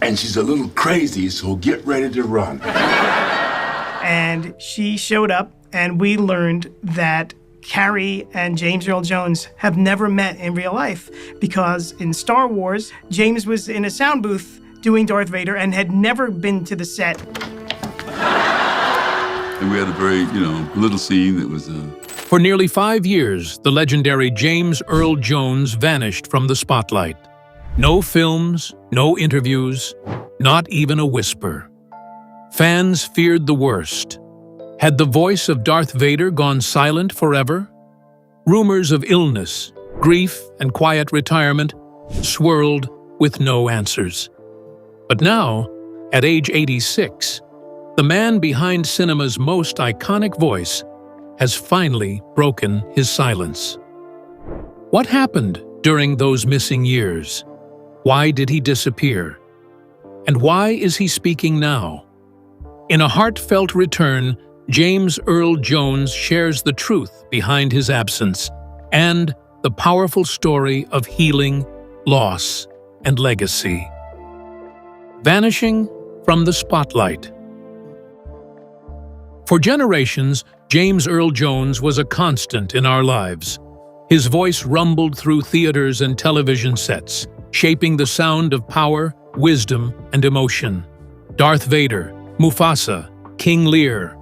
and she's a little crazy, so get ready to run. And she showed up, and we learned that Carrie and James Earl Jones have never met in real life, because in Star Wars, James was in a sound booth doing Darth Vader and had never been to the set. And we had a very, little scene that was... For nearly 5 years, the legendary James Earl Jones vanished from the spotlight. No films, no interviews, not even a whisper. Fans feared the worst. Had the voice of Darth Vader gone silent forever? Rumors of illness, grief, and quiet retirement swirled with no answers. But now, at age 86, the man behind cinema's most iconic voice has finally broken his silence. What happened during those missing years? Why did he disappear? And why is he speaking now? In a heartfelt return, James Earl Jones shares the truth behind his absence and the powerful story of healing, loss, and legacy. Vanishing from the spotlight. For generations, James Earl Jones was a constant in our lives. His voice rumbled through theaters and television sets, shaping the sound of power, wisdom, and emotion. Darth Vader, Mufasa, King Lear.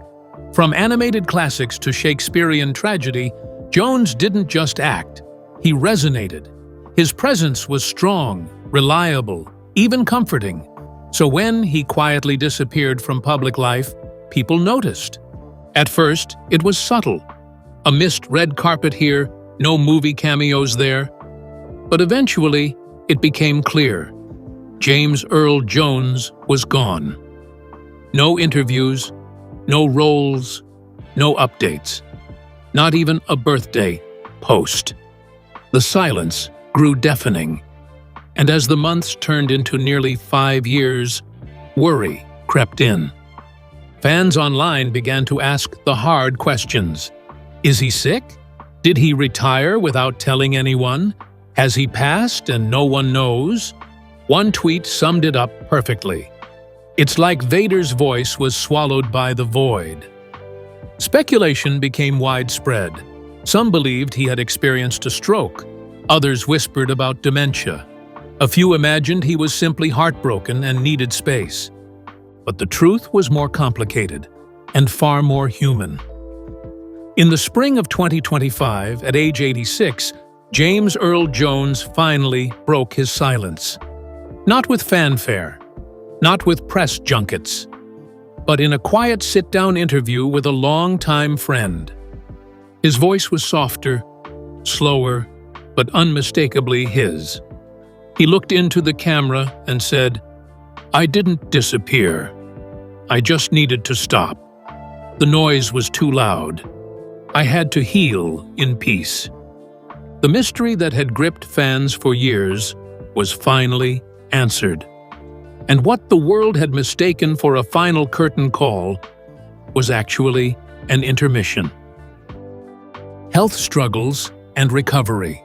From animated classics to Shakespearean tragedy, Jones didn't just act, he resonated. His presence was strong, reliable, even comforting. So when he quietly disappeared from public life, people noticed. At first, it was subtle. A missed red carpet here, no movie cameos there. But eventually, it became clear. James Earl Jones was gone. No interviews, no roles, no updates. Not even a birthday post. The silence grew deafening. And as the months turned into nearly 5 years, worry crept in. Fans online began to ask the hard questions. Is he sick? Did he retire without telling anyone? Has he passed and no one knows? One tweet summed it up perfectly. It's like Vader's voice was swallowed by the void. Speculation became widespread. Some believed he had experienced a stroke. Others whispered about dementia. A few imagined he was simply heartbroken and needed space. But the truth was more complicated and far more human. In the spring of 2025, at age 86, James Earl Jones finally broke his silence. Not with fanfare, not with press junkets, but in a quiet sit-down interview with a longtime friend. His voice was softer, slower, but unmistakably his. He looked into the camera and said, "I didn't disappear. I just needed to stop. The noise was too loud. I had to heal in peace." The mystery that had gripped fans for years was finally answered. And what the world had mistaken for a final curtain call was actually an intermission. Health struggles and recovery.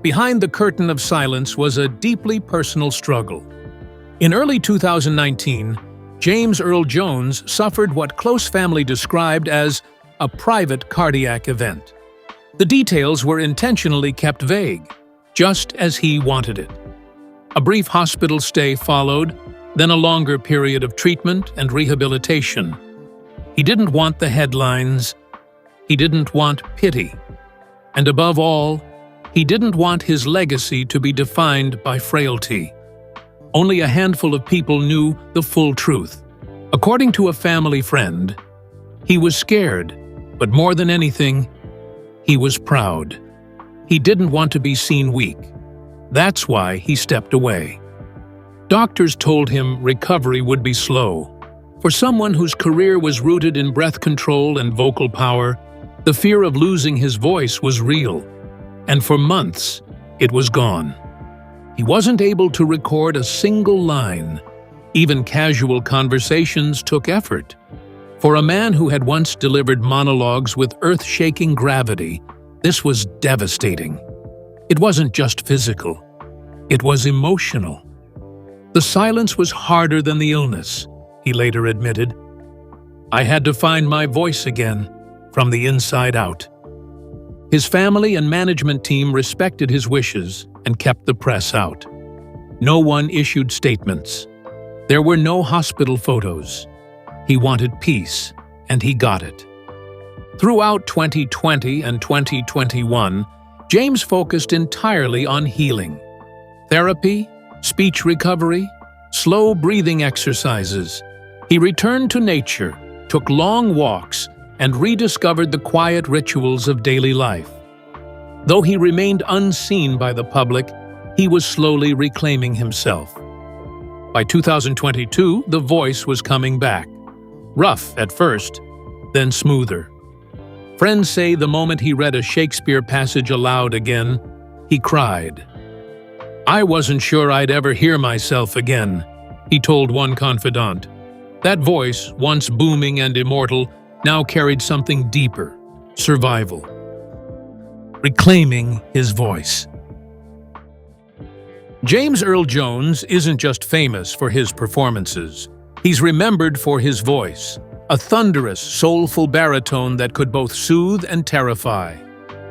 Behind the curtain of silence was a deeply personal struggle. In early 2019, James Earl Jones suffered what close family described as a private cardiac event. The details were intentionally kept vague, just as he wanted it. A brief hospital stay followed, then a longer period of treatment and rehabilitation. He didn't want the headlines. He didn't want pity. And above all, he didn't want his legacy to be defined by frailty. Only a handful of people knew the full truth. According to a family friend, he was scared, but more than anything, he was proud. He didn't want to be seen weak. That's why he stepped away. Doctors told him recovery would be slow. For someone whose career was rooted in breath control and vocal power, the fear of losing his voice was real. And for months, it was gone. He wasn't able to record a single line. Even casual conversations took effort. For a man who had once delivered monologues with earth-shaking gravity, this was devastating. It wasn't just physical. It was emotional. The silence was harder than the illness, he later admitted. I had to find my voice again, from the inside out. His family and management team respected his wishes and kept the press out. No one issued statements. There were no hospital photos. He wanted peace, and he got it. Throughout 2020 and 2021, James focused entirely on healing. Therapy, speech recovery, slow breathing exercises. He returned to nature, took long walks, and rediscovered the quiet rituals of daily life. Though he remained unseen by the public, he was slowly reclaiming himself. By 2022, the voice was coming back. Rough at first, then smoother. Friends say the moment he read a Shakespeare passage aloud again, he cried. I wasn't sure I'd ever hear myself again, he told one confidant. That voice, once booming and immortal, now carried something deeper, survival. Reclaiming his voice. James Earl Jones isn't just famous for his performances. He's remembered for his voice, a thunderous, soulful baritone that could both soothe and terrify.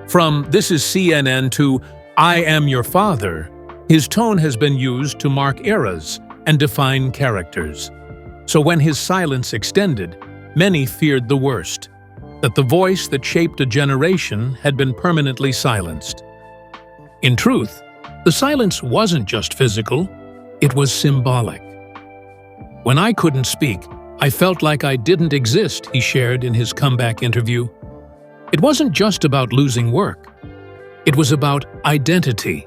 From This is CNN to I Am Your Father, his tone has been used to mark eras and define characters. So when his silence extended, many feared the worst, that the voice that shaped a generation had been permanently silenced. In truth, the silence wasn't just physical, it was symbolic. When I couldn't speak, I felt like I didn't exist, he shared in his comeback interview. It wasn't just about losing work. It was about identity.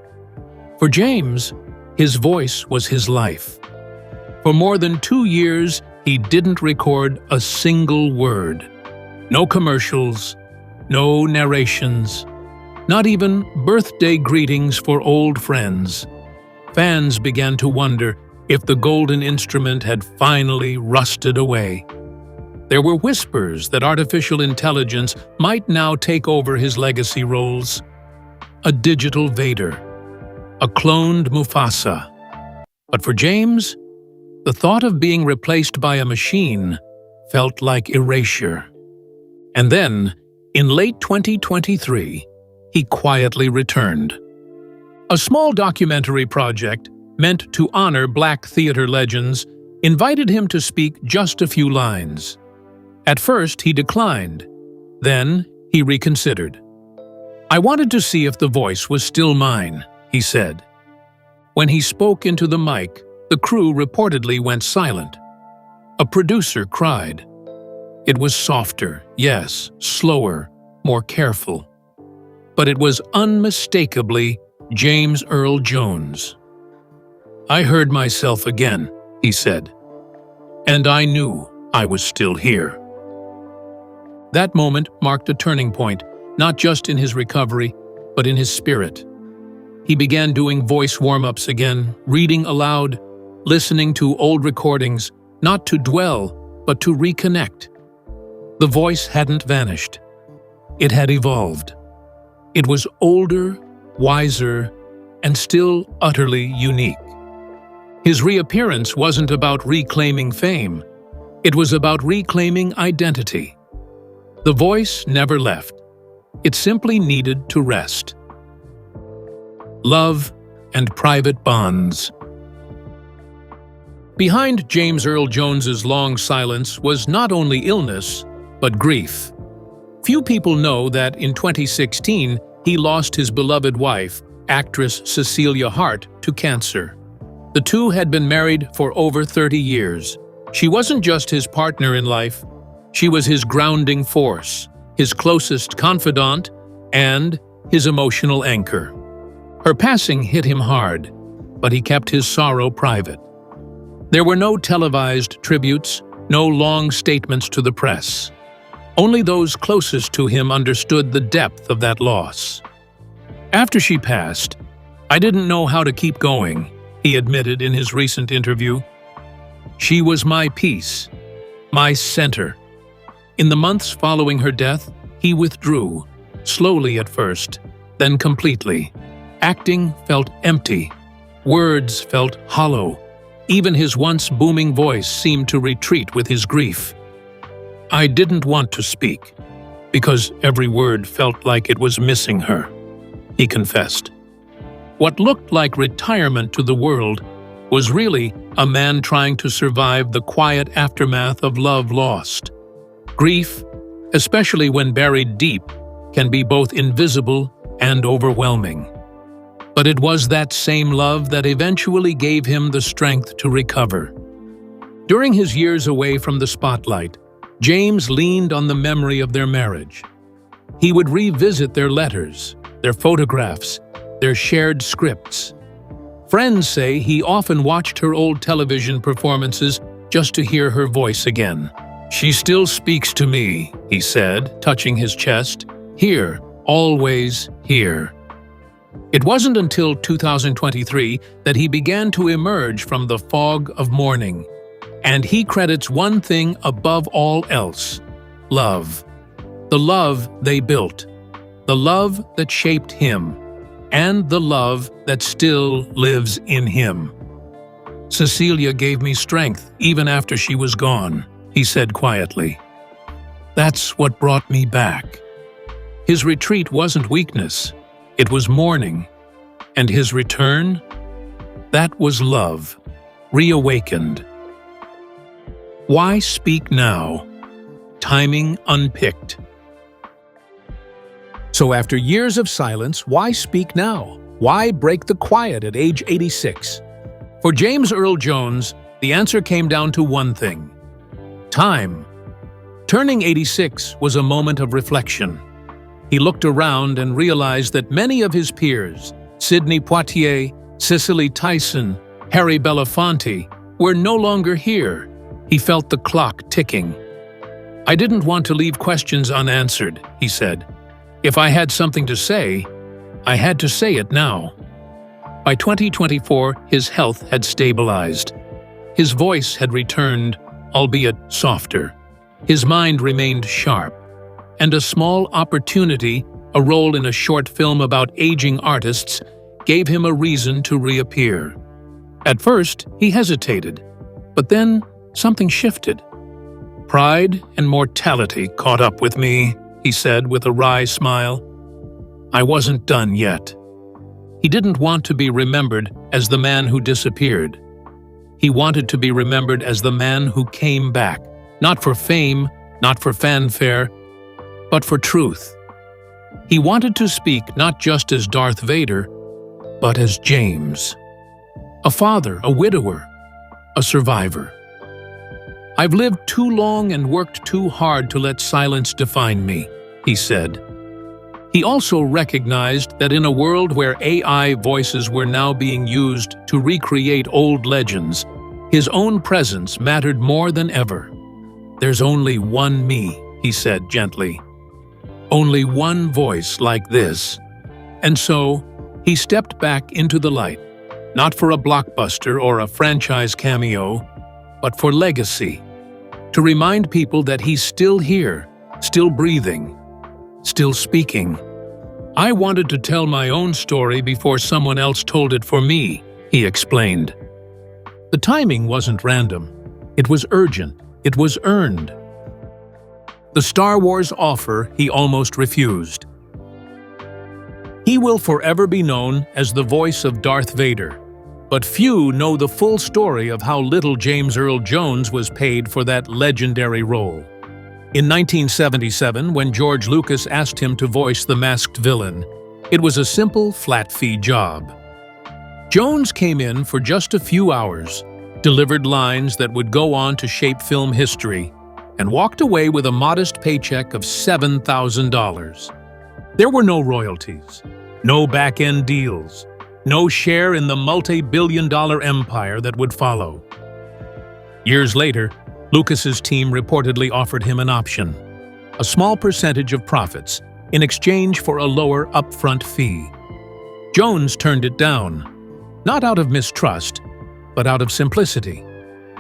For James, his voice was his life. For more than 2 years, he didn't record a single word. No commercials, no narrations, not even birthday greetings for old friends. Fans began to wonder if the golden instrument had finally rusted away. There were whispers that artificial intelligence might now take over his legacy roles. A digital Vader, a cloned Mufasa. But for James, the thought of being replaced by a machine felt like erasure. And then, in late 2023, he quietly returned. A small documentary project, meant to honor Black theater legends, invited him to speak just a few lines. At first, he declined. Then, he reconsidered. I wanted to see if the voice was still mine, he said. When he spoke into the mic, the crew reportedly went silent. A producer cried. It was softer, yes, slower, more careful. But it was unmistakably James Earl Jones. I heard myself again, he said, and I knew I was still here. That moment marked a turning point, not just in his recovery, but in his spirit. He began doing voice warm-ups again, reading aloud, listening to old recordings, not to dwell, but to reconnect. The voice hadn't vanished. It had evolved. It was older, wiser, and still utterly unique. His reappearance wasn't about reclaiming fame. It was about reclaiming identity. The voice never left. It simply needed to rest. Love and private bonds. Behind James Earl Jones's long silence was not only illness, but grief. Few people know that in 2016, he lost his beloved wife, actress Cecilia Hart, to cancer. The two had been married for over 30 years. She wasn't just his partner in life, she was his grounding force, his closest confidant, and his emotional anchor. Her passing hit him hard, but he kept his sorrow private. There were no televised tributes, no long statements to the press. Only those closest to him understood the depth of that loss. After she passed, I didn't know how to keep going, he admitted in his recent interview. She was my peace, my center. In the months following her death, he withdrew, slowly at first, then completely. Acting felt empty. Words felt hollow. Even his once booming voice seemed to retreat with his grief. "I didn't want to speak, because every word felt like it was missing her," he confessed. What looked like retirement to the world was really a man trying to survive the quiet aftermath of love lost. Grief, especially when buried deep, can be both invisible and overwhelming. But it was that same love that eventually gave him the strength to recover. During his years away from the spotlight, James leaned on the memory of their marriage. He would revisit their letters, their photographs, their shared scripts. Friends say he often watched her old television performances just to hear her voice again. "She still speaks to me," he said, touching his chest. "Here, always here." It wasn't until 2023 that he began to emerge from the fog of mourning. And he credits one thing above all else: love. The love they built. The love that shaped him. And the love that still lives in him. "Cecilia gave me strength even after she was gone," he said quietly. "That's what brought me back." His retreat wasn't weakness, it was mourning. And his return? That was love, reawakened. Why speak now? Timing unpicked. So after years of silence, why speak now? Why break the quiet at age 86? For James Earl Jones, the answer came down to one thing: time. Turning 86 was a moment of reflection. He looked around and realized that many of his peers, Sidney Poitier, Cicely Tyson, Harry Belafonte, were no longer here. He felt the clock ticking. "I didn't want to leave questions unanswered," he said. "If I had something to say, I had to say it now." By 2024, his health had stabilized. His voice had returned, albeit softer. His mind remained sharp. And a small opportunity, a role in a short film about aging artists, gave him a reason to reappear. At first, he hesitated, but then something shifted. "Pride and mortality caught up with me," he said with a wry smile. "I wasn't done yet." He didn't want to be remembered as the man who disappeared. He wanted to be remembered as the man who came back, not for fame, not for fanfare, but for truth. He wanted to speak not just as Darth Vader, but as James. A father, a widower, a survivor. "I've lived too long and worked too hard to let silence define me," he said. He also recognized that in a world where AI voices were now being used to recreate old legends, his own presence mattered more than ever. "There's only one me," he said gently. "Only one voice like this." And so, he stepped back into the light, not for a blockbuster or a franchise cameo, but for legacy. To remind people that he's still here, still breathing, still speaking. "I wanted to tell my own story before someone else told it for me," he explained. The timing wasn't random. It was urgent. It was earned. The Star Wars offer he almost refused. He will forever be known as the voice of Darth Vader, but few know the full story of how little James Earl Jones was paid for that legendary role. In 1977, when George Lucas asked him to voice the masked villain, it was a simple, flat-fee job. Jones came in for just a few hours, delivered lines that would go on to shape film history, and walked away with a modest paycheck of $7,000. There were no royalties, no back-end deals, no share in the multi-billion-dollar empire that would follow. Years later, Lucas's team reportedly offered him an option, a small percentage of profits, in exchange for a lower upfront fee. Jones turned it down, not out of mistrust, but out of simplicity.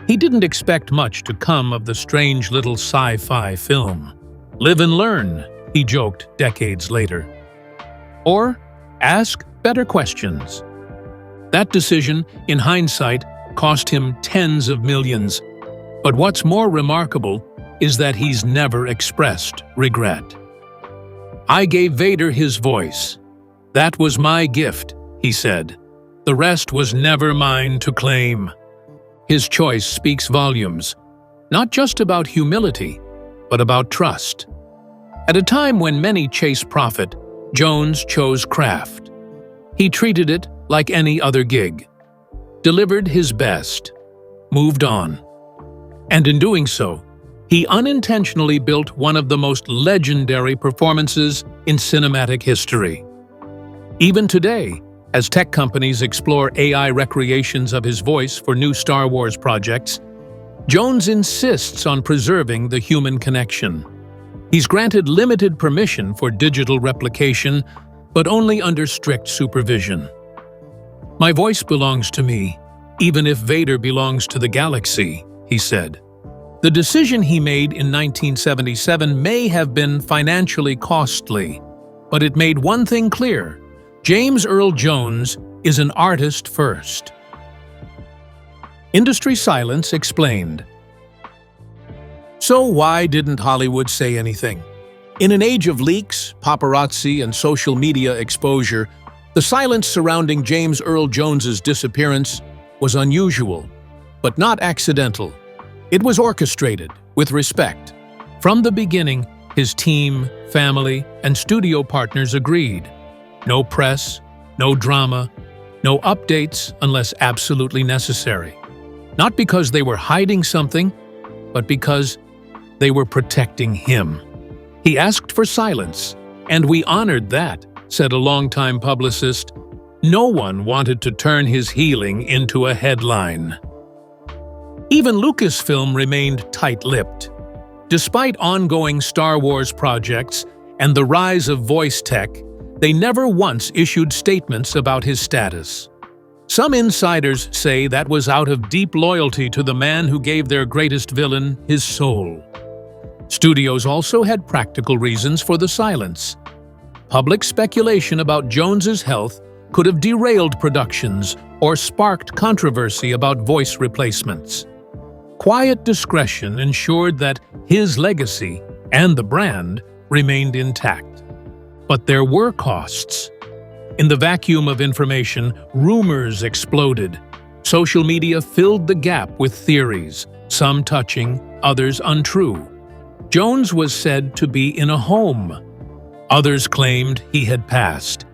He didn't expect much to come of the strange little sci-fi film. "Live and learn," he joked decades later. Or, ask better questions. That decision, in hindsight, cost him tens of millions. But what's more remarkable is that he's never expressed regret. "I gave Vader his voice. That was my gift," he said. "The rest was never mine to claim." His choice speaks volumes, not just about humility, but about trust. At a time when many chase profit, Jones chose craft. He treated it like any other gig, delivered his best, moved on. And in doing so, he unintentionally built one of the most legendary performances in cinematic history. Even today, as tech companies explore AI recreations of his voice for new Star Wars projects, Jones insists on preserving the human connection. He's granted limited permission for digital replication, but only under strict supervision. "My voice belongs to me, even if Vader belongs to the galaxy," he said. The decision he made in 1977 may have been financially costly, but it made one thing clear: James Earl Jones is an artist first. Industry silence explained. So why didn't Hollywood say anything? In an age of leaks, paparazzi, and social media exposure, the silence surrounding James Earl Jones's disappearance was unusual, but not accidental. It was orchestrated, with respect. From the beginning, his team, family, and studio partners agreed. No press, no drama, no updates unless absolutely necessary. Not because they were hiding something, but because they were protecting him. He asked for silence, and we honored that, said a longtime publicist. No one wanted to turn his healing into a headline. Even Lucasfilm remained tight-lipped. Despite ongoing Star Wars projects and the rise of voice tech, they never once issued statements about his status. Some insiders say that was out of deep loyalty to the man who gave their greatest villain his soul. Studios also had practical reasons for the silence. Public speculation about Jones's health could have derailed productions or sparked controversy about voice replacements. Quiet discretion ensured that his legacy and the brand remained intact. But there were costs. In the vacuum of information, rumors exploded. Social media filled the gap with theories, some touching, others untrue. Jones was said to be in a home. Others claimed he had passed.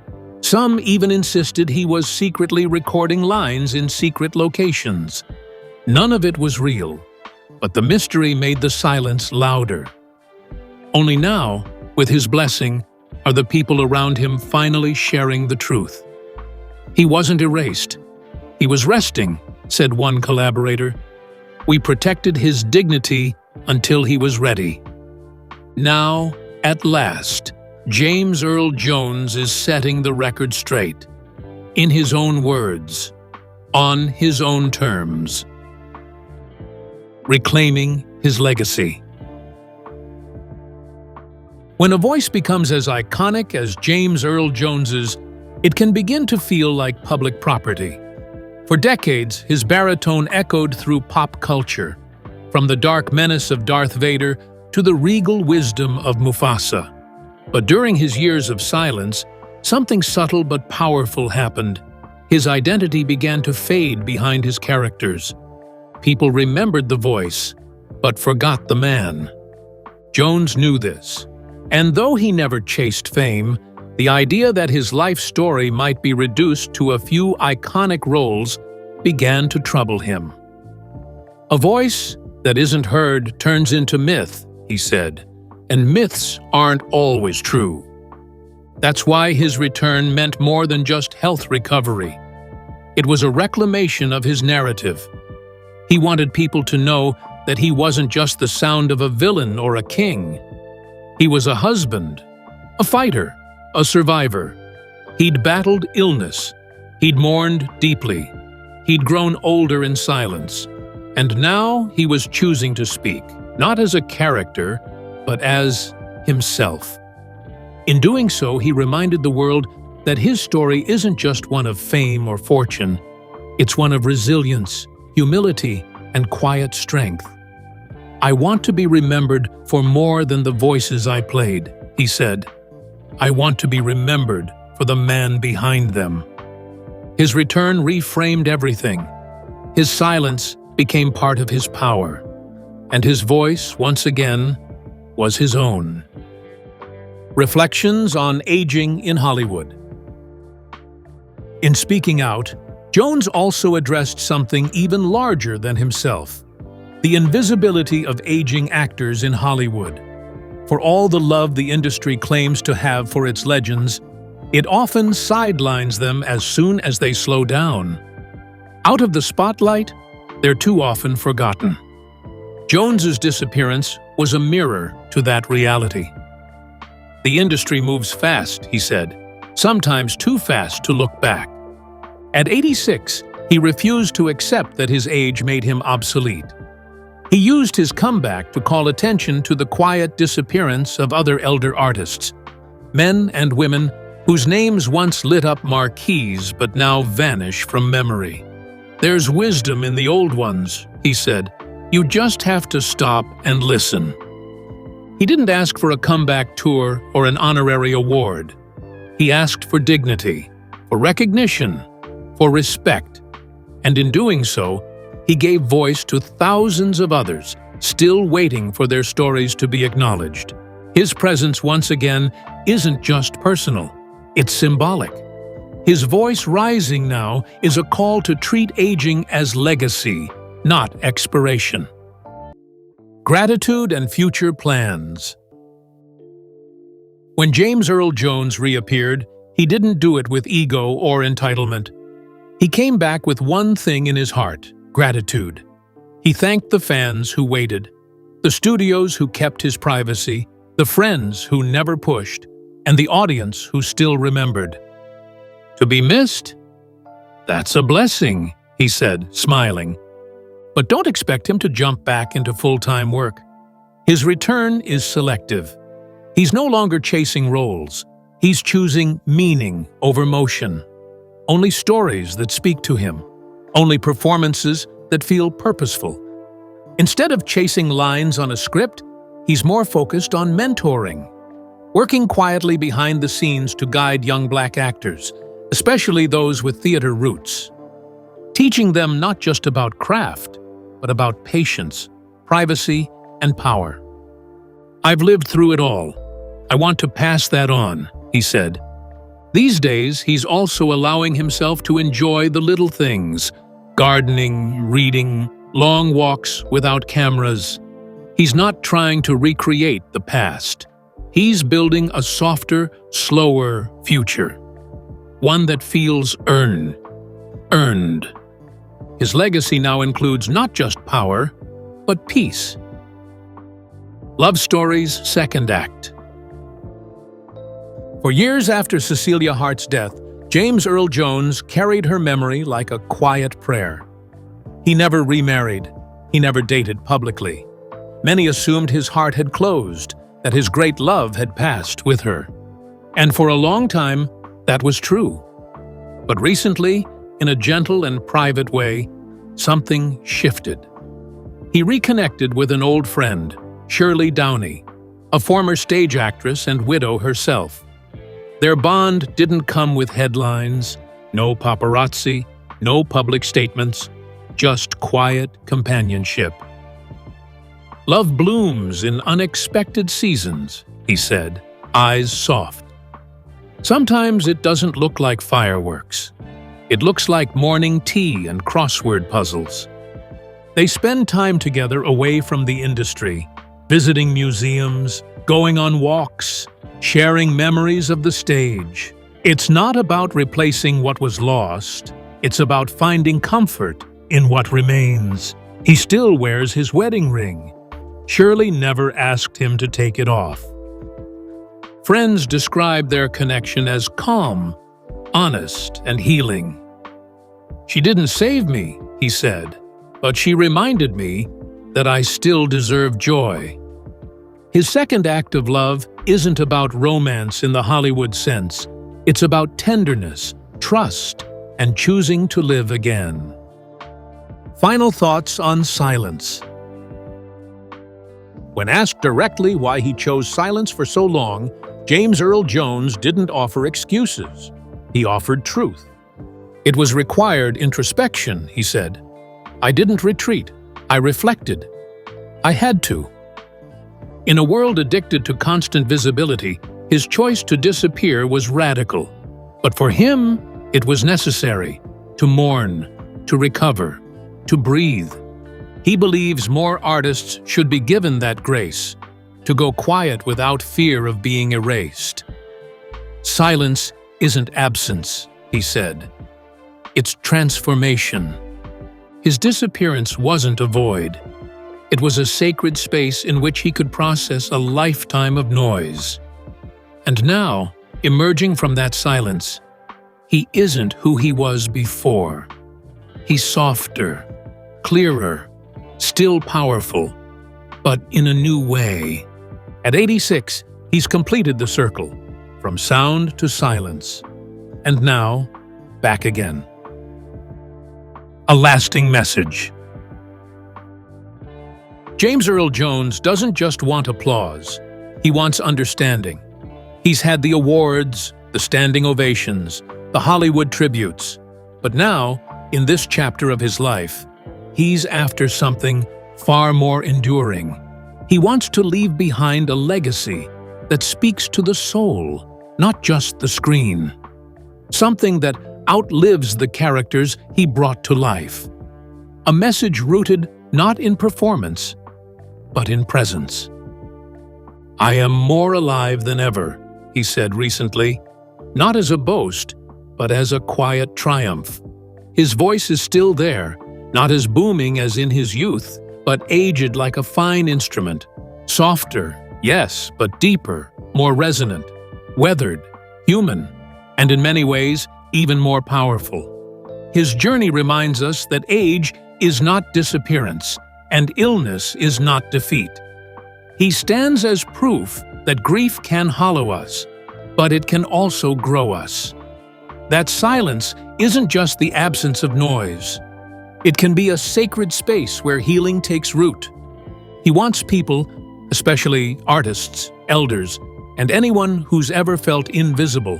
Some even insisted he was secretly recording lines in secret locations. None of it was real, but the mystery made the silence louder. Only now, with his blessing, are the people around him finally sharing the truth. He wasn't erased. He was resting, said one collaborator. We protected his dignity until he was ready. Now, at last, James Earl Jones is setting the record straight. In his own words, on his own terms. Reclaiming his legacy. When a voice becomes as iconic as James Earl Jones's, it can begin to feel like public property. For decades, his baritone echoed through pop culture, from the dark menace of Darth Vader to the regal wisdom of Mufasa. But during his years of silence, something subtle but powerful happened. His identity began to fade behind his characters. People remembered the voice, but forgot the man. Jones knew this. And though he never chased fame, the idea that his life story might be reduced to a few iconic roles began to trouble him. A voice that isn't heard turns into myth, he said, and myths aren't always true. That's why his return meant more than just health recovery. It was a reclamation of his narrative. He wanted people to know that he wasn't just the sound of a villain or a king. He was a husband, a fighter, a survivor. He'd battled illness. He'd mourned deeply. He'd grown older in silence. And now he was choosing to speak, not as a character, but as himself. In doing so, he reminded the world that his story isn't just one of fame or fortune. It's one of resilience, humility, and quiet strength. "I want to be remembered for more than the voices I played," he said. "I want to be remembered for the man behind them." His return reframed everything. His silence became part of his power, and his voice, once again, was his own. Reflections on Aging in Hollywood. In speaking out, Jones also addressed something even larger than himself: the invisibility of aging actors in Hollywood. For all the love the industry claims to have for its legends, it often sidelines them as soon as they slow down. Out of the spotlight, they're too often forgotten. Jones's disappearance was a mirror to that reality. "The industry moves fast," he said, "sometimes too fast to look back." At 86, he refused to accept that his age made him obsolete. He used his comeback to call attention to the quiet disappearance of other elder artists, men and women whose names once lit up marquees but now vanish from memory. "There's wisdom in the old ones," he said. "You just have to stop and listen." He didn't ask for a comeback tour or an honorary award. He asked for dignity, for recognition, for respect, and in doing so, he gave voice to thousands of others still waiting for their stories to be acknowledged. His presence once again isn't just personal, it's symbolic. His voice rising now is a call to treat aging as legacy, not expiration. Gratitude and future plans. When James Earl Jones reappeared, he didn't do it with ego or entitlement. He came back with one thing in his heart: gratitude. He thanked the fans who waited, the studios who kept his privacy, the friends who never pushed, and the audience who still remembered. "To be missed? That's a blessing," he said, smiling. But don't expect him to jump back into full-time work. His return is selective. He's no longer chasing roles. He's choosing meaning over motion. Only stories that speak to him. Only performances that feel purposeful. Instead of chasing lines on a script, he's more focused on mentoring, working quietly behind the scenes to guide young black actors, especially those with theater roots, teaching them not just about craft, but about patience, privacy, and power. "I've lived through it all. I want to pass that on," he said. These days, he's also allowing himself to enjoy the little things: gardening, reading, long walks without cameras. He's not trying to recreate the past. He's building a softer, slower future. One that feels earned. His legacy now includes not just power, but peace. Love Story's second act. For years after Cecilia Hart's death, James Earl Jones carried her memory like a quiet prayer. He never remarried. He never dated publicly. Many assumed his heart had closed, that his great love had passed with her. And for a long time, that was true. But recently, in a gentle and private way, something shifted. He reconnected with an old friend, Shirley Downey, a former stage actress and widow herself. Their bond didn't come with headlines, no paparazzi, no public statements, just quiet companionship. "Love blooms in unexpected seasons," he said, eyes soft. "Sometimes it doesn't look like fireworks. It looks like morning tea and crossword puzzles." They spend time together away from the industry, visiting museums, going on walks, sharing memories of the stage. It's not about replacing what was lost. It's about finding comfort in what remains. He still wears his wedding ring. Shirley never asked him to take it off. Friends describe their connection as calm, honest, and healing. "She didn't save me," he said, "but she reminded me that I still deserve joy." His second act of love isn't about romance in the Hollywood sense. It's about tenderness, trust, and choosing to live again. Final thoughts on silence. When asked directly why he chose silence for so long, James Earl Jones didn't offer excuses. He offered truth. It was required introspection, he said. I didn't retreat. I reflected. I had to. In a world addicted to constant visibility, his choice to disappear was radical. But for him, it was necessary to mourn, to recover, to breathe. He believes more artists should be given that grace, to go quiet without fear of being erased. Silence isn't absence, he said. It's transformation. His disappearance wasn't a void. It was a sacred space in which he could process a lifetime of noise. And now, emerging from that silence, he isn't who he was before. He's softer, clearer, still powerful, but in a new way. At 86, he's completed the circle, from sound to silence. And now, back again. A lasting message. James Earl Jones doesn't just want applause, he wants understanding. He's had the awards, the standing ovations, the Hollywood tributes, but now, in this chapter of his life, he's after something far more enduring. He wants to leave behind a legacy that speaks to the soul, not just the screen. Something that outlives the characters he brought to life. A message rooted not in performance, but in presence. I am more alive than ever, he said recently, not as a boast, but as a quiet triumph. His voice is still there, not as booming as in his youth, but aged like a fine instrument. Softer, yes, but deeper, more resonant, weathered, human, and in many ways, even more powerful. His journey reminds us that age is not disappearance, and illness is not defeat. He stands as proof that grief can hollow us, but it can also grow us. That silence isn't just the absence of noise. It can be a sacred space where healing takes root. He wants people, especially artists, elders, and anyone who's ever felt invisible,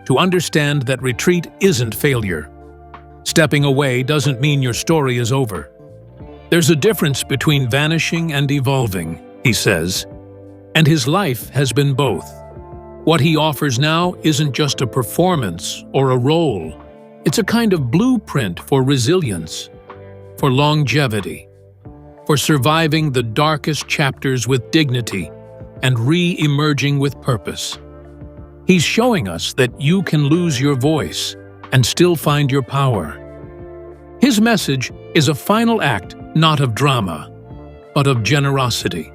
to understand that retreat isn't failure. Stepping away doesn't mean your story is over. There's a difference between vanishing and evolving, he says, and his life has been both. What he offers now isn't just a performance or a role. It's a kind of blueprint for resilience, for longevity, for surviving the darkest chapters with dignity and re-emerging with purpose. He's showing us that you can lose your voice and still find your power. His message is a final act not of drama, but of generosity.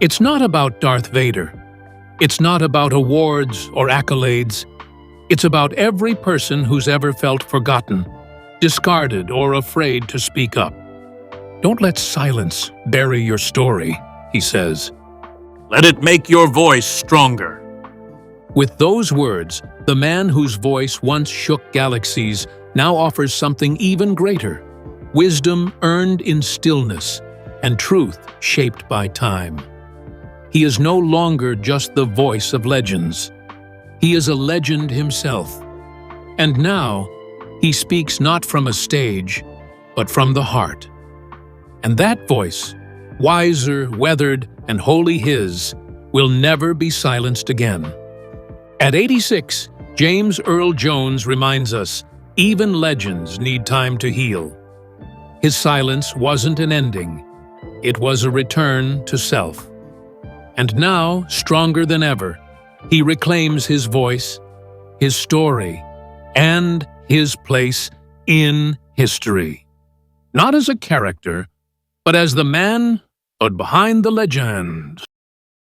It's not about Darth Vader. It's not about awards or accolades. It's about every person who's ever felt forgotten, discarded, or afraid to speak up. Don't let silence bury your story, he says. Let it make your voice stronger. With those words, the man whose voice once shook galaxies now offers something even greater: wisdom earned in stillness and truth shaped by time. He is no longer just the voice of legends. He is a legend himself. And now, he speaks not from a stage, but from the heart. And that voice, wiser, weathered, and wholly his, will never be silenced again. At 86, James Earl Jones reminds us, even legends need time to heal. His silence wasn't an ending. It was a return to self. And now, stronger than ever, he reclaims his voice, his story, and his place in history. Not as a character, but as the man behind the legend.